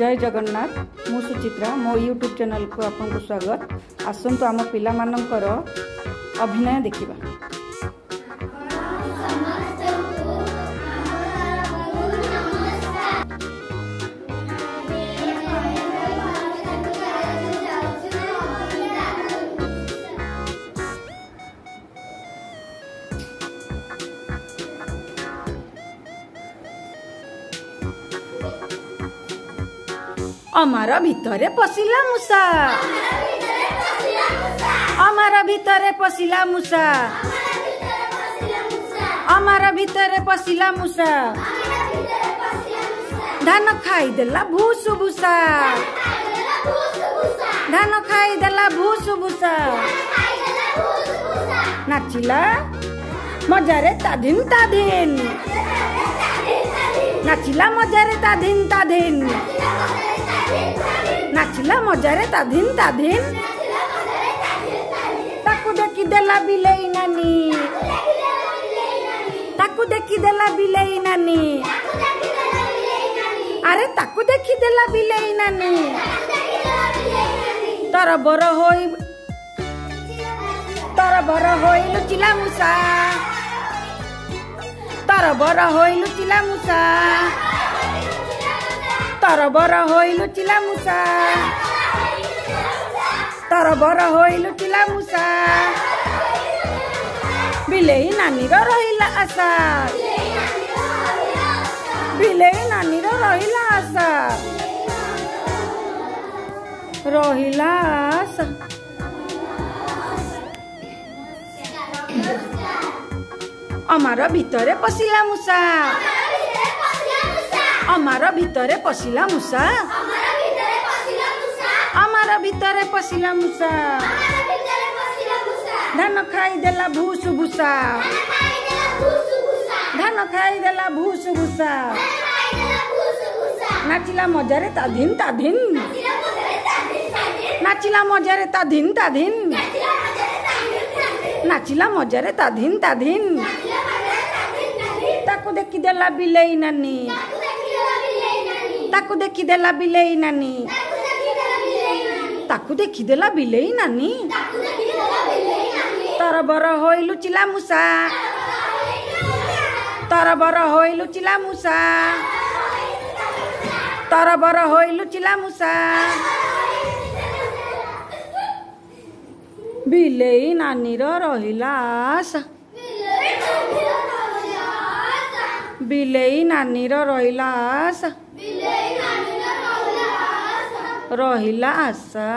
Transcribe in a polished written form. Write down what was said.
जय जगन्नाथ मु सुचित्रा मो यूट्यूब चैनल को आपको स्वागत। आसतु आम पिला मानकर अभिनय देखिबा। अमार भितरे पशिला मूषा, अमार भितरे पशिला मूषा, अमार भितरे पशिला मूषा। धान खाईदेला भूसु भूसा, धान खाईदेला भूसु भूसा। नाचिला मजारे ताधिन ताधिन, नाचिला मजारे ताधिन ताधिन, नाचिला मजारे ताधिन ताधिन। ताकू देखी देला बिलेई नानी, ताकू देखी देला बिलेई नानी, अरे ताकू देखी देला बिलेई नानी। तर बर होई लुचिला मूषा, तर बर होई लुचिला मूषा, तर बर होई लुचिला मूषा, तर बर होई लुचिला मूषा। बिलेई नानी रो रहिला आशा, बिलेई नानी रो रहिला आशा, रहिला आशा। अमार भितरे पशिला मूषा, अमार भितरे पशिला मूषा, अमार भितरे पशिला मूषा। धान खाईदेला भूसु भूसा, धान खाईदेला भूसु भूसा। नाचिला मजारे ताधिन ताधिन, नाचिला मजारे ताधिन ताधिन, नाचिला मजारे ताधिन ताधिन। ताकू देखी देला बिलेई नानी, ताकू देखी देला बिलेई नानी, ताकू देखी देला बिलेई नानी। तर बर होई लुचिला मूषा, तर बर होई लुचिला मूषा, तर बर होई लुचिला मूषा। बिलेई नानी रो रहिला आशा, बिलेई नानी रो रहिला आशा, रहिला आशा।